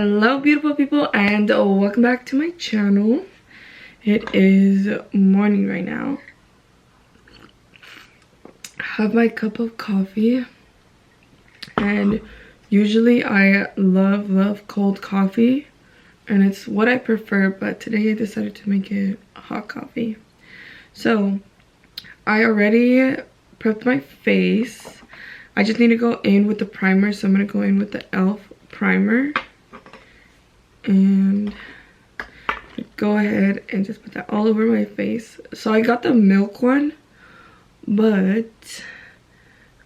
Hello beautiful people, and welcome back to my channel. It is morning right now. I have my cup of coffee, and usually I love cold coffee, and it's what I prefer, but today I decided to make it hot coffee. So I already prepped my face. I just need to go in with the primer, so I'm going to go in with the e.l.f. primer and go ahead and just put that all over my face. So I got the milk one, but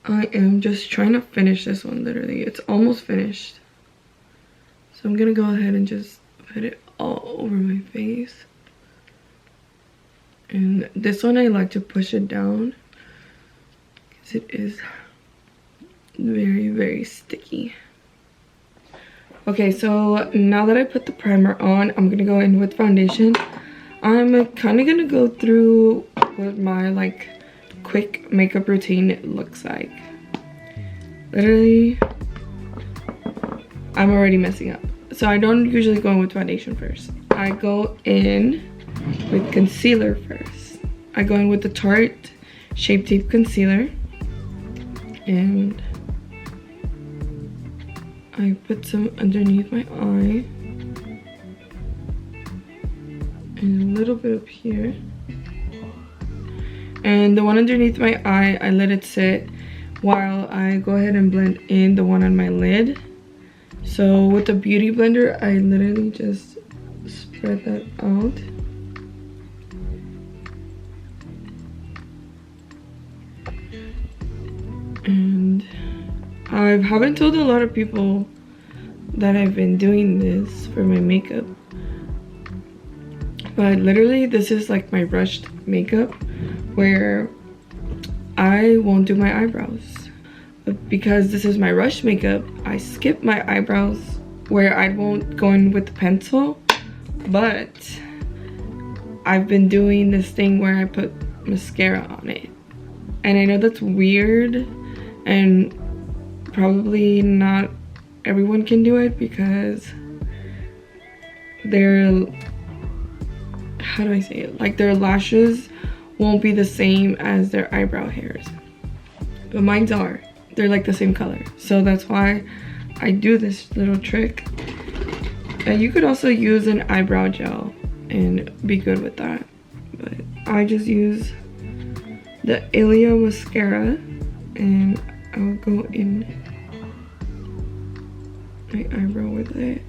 I am just trying to finish this one. Literally, it's almost finished, so I'm gonna go ahead and just put it all over my face. And this one I like to push it down because it is very sticky. Okay, so now that I put the primer on, I'm gonna go in with foundation. I'm kind of gonna go through what my quick makeup routine looks like. Literally, I'm already messing up. So I don't usually go in with foundation first. I go in with concealer first. I go in with the Tarte Shape Tape Concealer, and I put some underneath my eye and a little bit up here. And the one underneath my eye, I let it sit while I go ahead and blend in the one on my lid. So with the beauty blender, I literally just spread that out. And I haven't told a lot of people that I've been doing this for my makeup, but literally this is like my rushed makeup where I won't do my eyebrows. But because this is my rush makeup, I skip my eyebrows where I won't go in with the pencil, but I've been doing this thing where I put mascara on it. And I know that's weird, and probably not everyone can do it because their, how do I say it, like their lashes won't be the same as their eyebrow hairs, but mine's are. They're like the same color, so that's why I do this little trick. And you could also use an eyebrow gel and be good with that, but I just use the Ilia mascara, and I'll go in my eyebrow with it.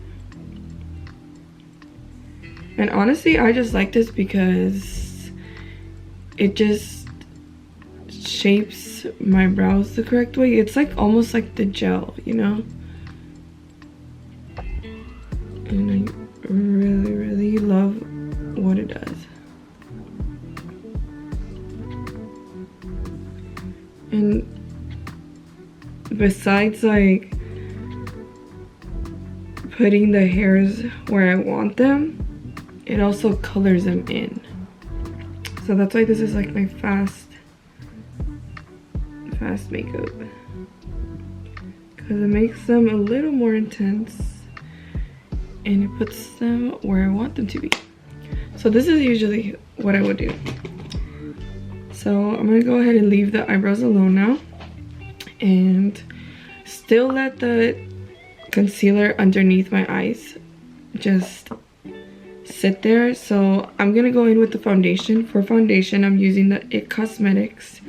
And honestly, I just like this because it just shapes my brows the correct way. It's like almost like the gel, you know? And I really love what it does. And besides like putting the hairs where I want them, it also colors them in. So that's why this is like my fast makeup, because it makes them a little more intense and it puts them where I want them to be. So this is usually what I would do. So I'm gonna go ahead and leave the eyebrows alone now and still let the concealer underneath my eyes just sit there. So I'm gonna go in with the foundation. For foundation, I'm using the IT Cosmetics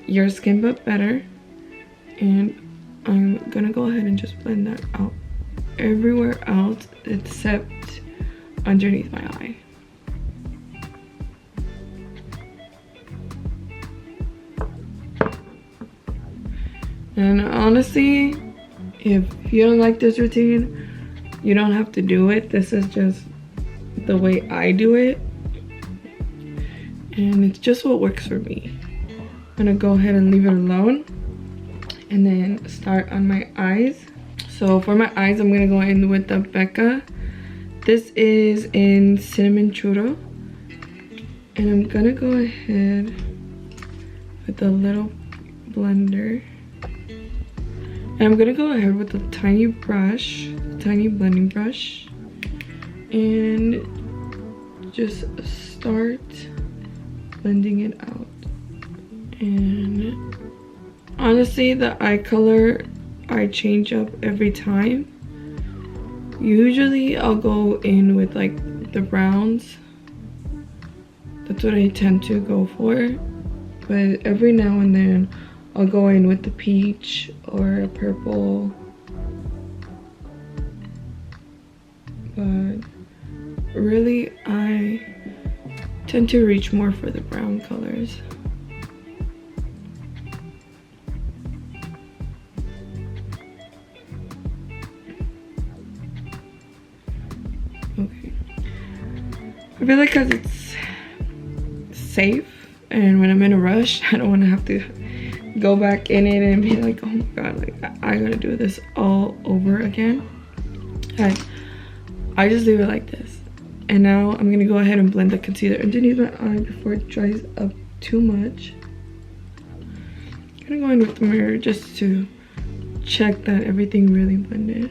Your Skin But Better, and I'm gonna go ahead and just blend that out everywhere else except underneath my eye. And honestly, if you don't like this routine, you don't have to do it. This is just the way I do it, and it's just what works for me. I'm gonna go ahead and leave it alone and then start on my eyes. So for my eyes, I'm gonna go in with the Becca. This is in Cinnamon Churro, and I'm gonna go ahead with a little blender And I'm gonna go ahead with a tiny brush, tiny blending brush, and just start blending it out. And honestly, the eye color I change up every time. Usually I'll go in with like the browns. That's what I tend to go for. But every now and then I'll go in with the peach or a purple. But really I tend to reach more for the brown colors. Okay. I feel like because it's safe, and when I'm in a rush, I don't want to have to go back in it and be like, oh my god, like I gotta do this all over again. I just leave it like this. And now I'm gonna go ahead and blend the concealer underneath my eye before it dries up too much. I'm gonna go in with the mirror just to check that everything really blended.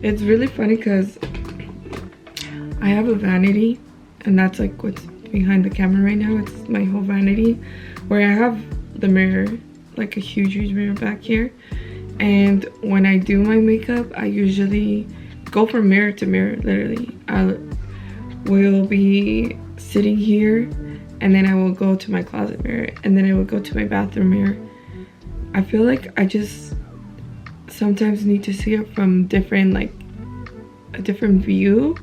It's really funny because I have a vanity, and that's like what's behind the camera right now. It's my whole vanity, where I have the mirror, like a huge mirror back here. And when I do my makeup, I usually go from mirror to mirror, literally. I will be sitting here, and then I will go to my closet mirror, and then I will go to my bathroom mirror. I feel like I just sometimes need to see it from different, like a different view,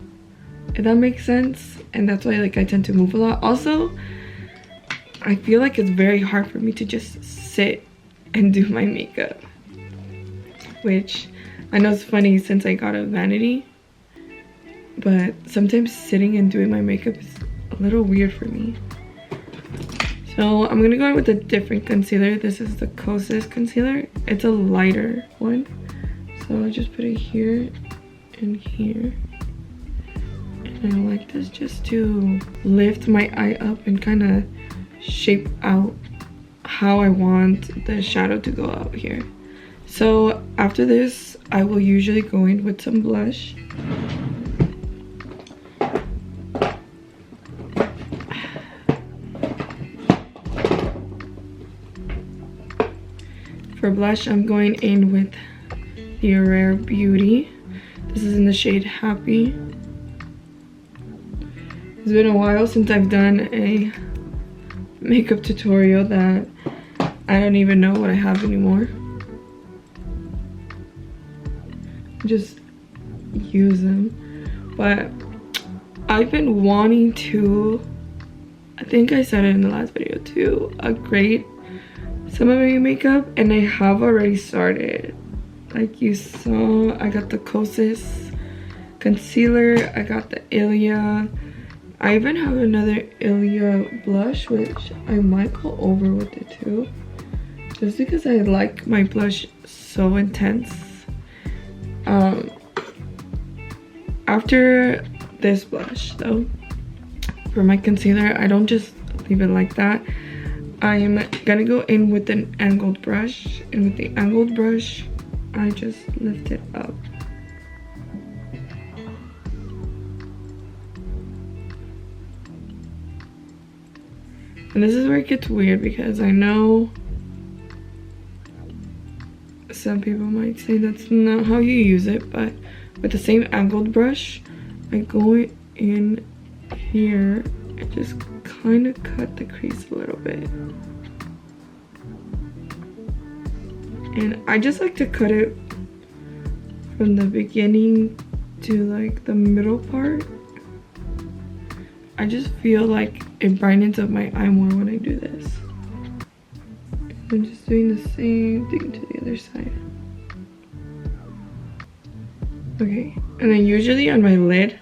if that makes sense. And that's why like I tend to move a lot. Also, I feel like it's very hard for me to just sit and do my makeup, which I know is funny since I got a vanity, but sometimes sitting and doing my makeup is a little weird for me. So I'm gonna go in with a different concealer. This is the Kosas concealer. It's a lighter one, so I'll just put it here and here. And I like this just to lift my eye up and kind of shape out how I want the shadow to go out here. So after this, I will usually go in with some blush. For blush, I'm going in with the Rare Beauty. This is in the shade Happy. It's been a while since I've done a makeup tutorial that I don't even know what I have anymore. Just use them. But I've been wanting to, I think I said it in the last video too, upgrade some of my makeup, and I have already started. Like you saw, I got the Kosas concealer, I got the Ilia. I even have another Ilia blush, which I might go over with it too, just because I like my blush so intense. After this blush though, for my concealer, I don't just leave it like that. I'm gonna go in with an angled brush, and with the angled brush I just lift it up. And this is where it gets weird, because I know some people might say that's not how you use it, but with the same angled brush, I go in here and just kind of cut the crease a little bit. And I just like to cut it from the beginning to like the middle part. I just feel like it brightens up my eye more when I do this. I'm just doing the same thing to the other side. Okay, and then usually on my lid,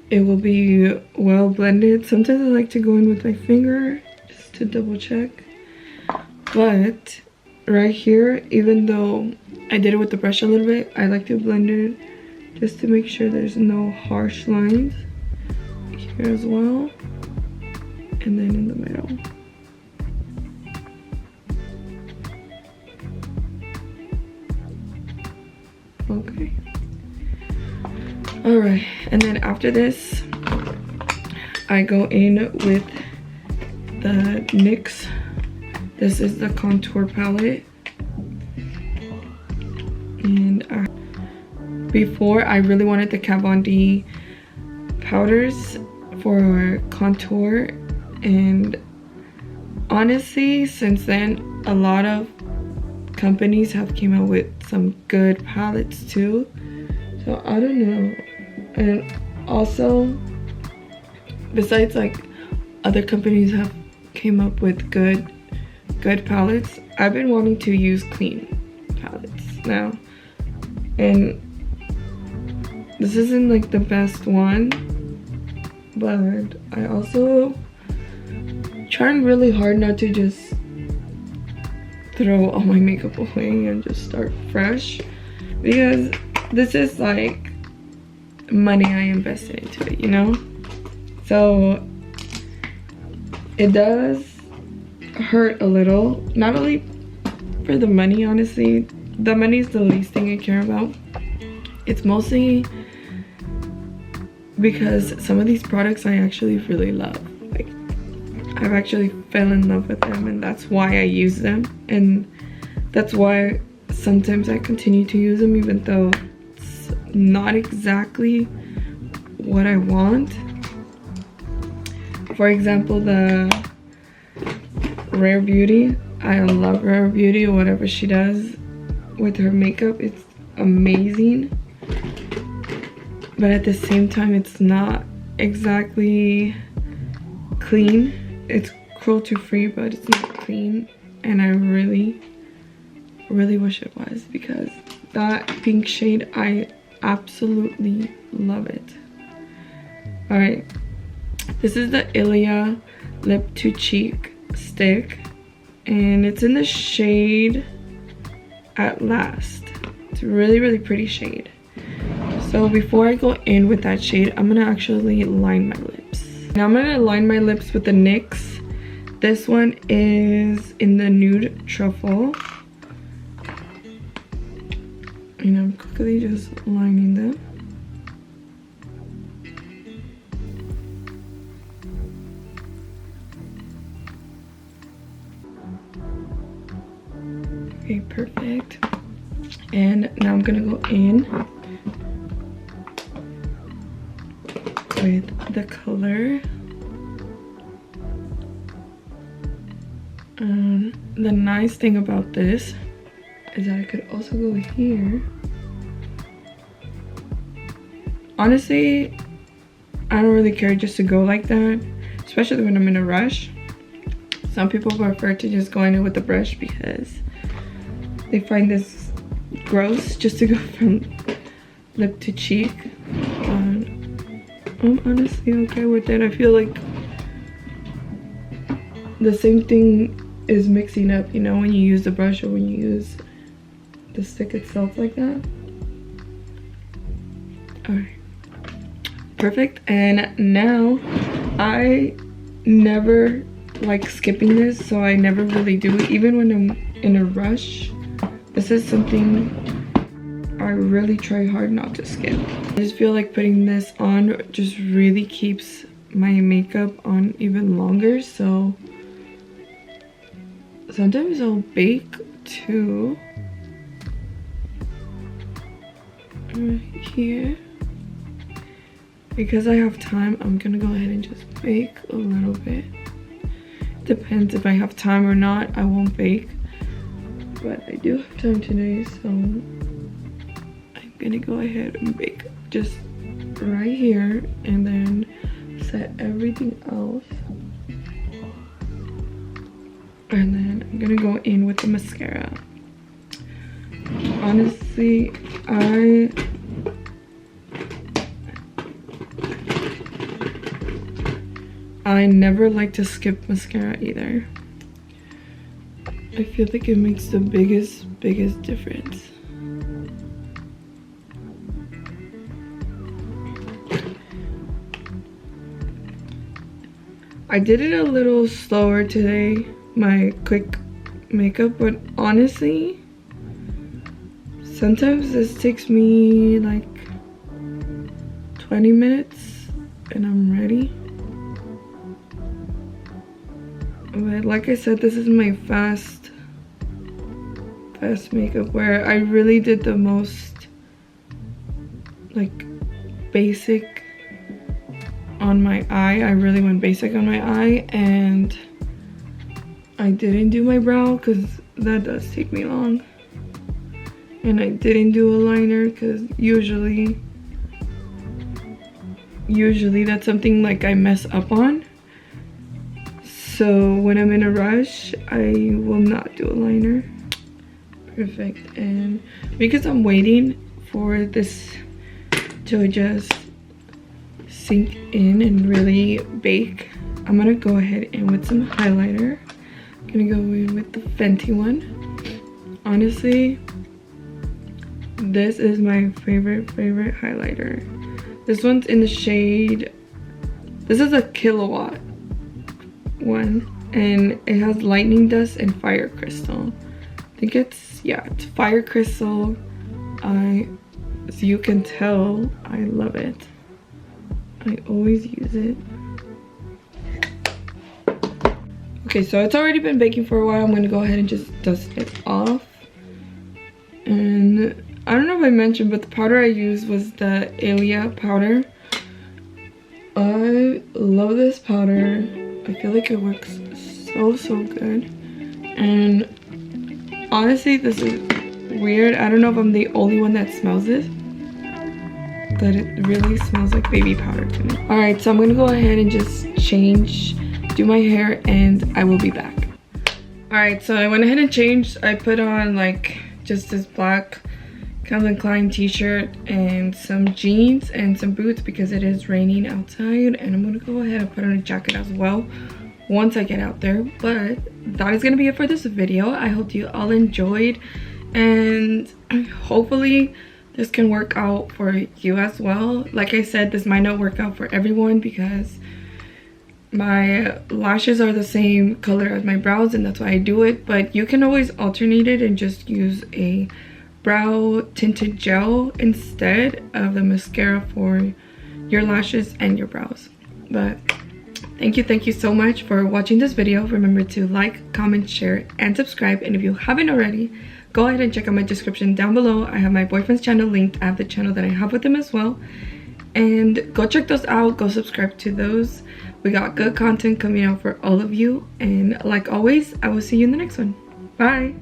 it will be well blended. Sometimes I like to go in with my finger just to double check. But right here, even though I did it with the brush a little bit, I like to blend it just to make sure there's no harsh lines here as well, and then in the middle. Okay. All right, and then after this, I go in with the NYX. This is the contour palette. And before, I really wanted the Kat Von D powders for contour, and honestly, since then, a lot of companies have came out with some good palettes too. So I don't know. And also, besides like other companies have came up with good palettes, I've been wanting to use clean palettes now. And this isn't like the best one, but I also trying really hard not to just throw all my makeup away and just start fresh, because this is like money I invested into it, you know? So it does hurt a little, not only for the money, honestly. The money is the least thing I care about. It's mostly because some of these products I actually really love. Like, I've actually fell in love with them, and that's why I use them, and that's why sometimes I continue to use them even though it's not exactly what I want. For example, the Rare Beauty. I love Rare Beauty, whatever she does with her makeup, it's amazing. But at the same time, it's not exactly clean. It's cruelty free, but it's not clean, and I really wish it was, because that pink shade, I absolutely love it. All right, this is the Ilia Lip to Cheek stick, and it's in the shade At Last. It's a really pretty shade. So before I go in with that shade, I'm gonna actually line my lips. Now I'm gonna line my lips with the NYX. This one is in the Nude Truffle, and I'm quickly just lining them. Okay, perfect. And now I'm gonna go in with the color. The nice thing about this is that I could also go here. Honestly, I don't really care just to go like that, especially when I'm in a rush. Some people prefer to just go in with the brush because they find this gross, just to go from lip to cheek. I'm honestly okay with it. I feel like the same thing is mixing up, you know, when you use the brush or when you use the stick itself like that. Alright, perfect. And now I never like skipping this, so I never really do it, even when I'm in a rush. This is something I really try hard not to skip. I just feel like putting this on just really keeps my makeup on even longer. So sometimes I'll bake too. Right here. Because I have time, I'm gonna go ahead and just bake a little bit. Depends if I have time or not, I won't bake. But I do have time today, so I'm gonna go ahead and bake just right here and then set everything else. And then I'm gonna go in with the mascara. Honestly, I never like to skip mascara either. I feel like it makes the biggest difference. I did it a little slower today, my quick makeup, but honestly, sometimes this takes me like 20 minutes and I'm ready. But like I said, this is my fast makeup where I really did the most like basic on my eye. I really went basic on my eye, and I didn't do my brow because that does take me long. And I didn't do a liner because usually that's something like I mess up on. So when I'm in a rush, I will not do a liner. Perfect. And because I'm waiting for this to just sink in and really bake, I'm gonna go ahead and with some highlighter. I'm gonna go in with the Fenty one. Honestly, this is my favorite highlighter. This one's in the shade, this is a Killawatt one, and it has lightning dust and fire crystal. I think it's fire crystal. As you can tell, I love it. I always use it. Okay, so it's already been baking for a while. I'm gonna go ahead and just dust it off. And I don't know if I mentioned, but the powder I used was the Ilia powder. I love this powder. I feel like it works so good. And honestly, this is weird. I don't know if I'm the only one that smells this, but it really smells like baby powder to me. All right, so I'm gonna go ahead and just do my hair, and I will be back. All right, so I went ahead and changed. I put on like just this black Calvin Klein t-shirt and some jeans and some boots because it is raining outside, and I'm gonna go ahead and put on a jacket as well once I get out there. But that is gonna be it for this video. I hope you all enjoyed, and hopefully this can work out for you as well. Like I said, this might not work out for everyone because my lashes are the same color as my brows, and that's why I do it. But you can always alternate it and just use a brow tinted gel instead of the mascara for your lashes and your brows. But thank you so much for watching this video. Remember to like, comment, share, and subscribe. And if you haven't already, go ahead and check out my description down below. I have my boyfriend's channel linked. I have the channel that I have with him as well, and go check those out. Go subscribe to those. We got good content coming out for all of you, and like always, I will see you in the next one. Bye.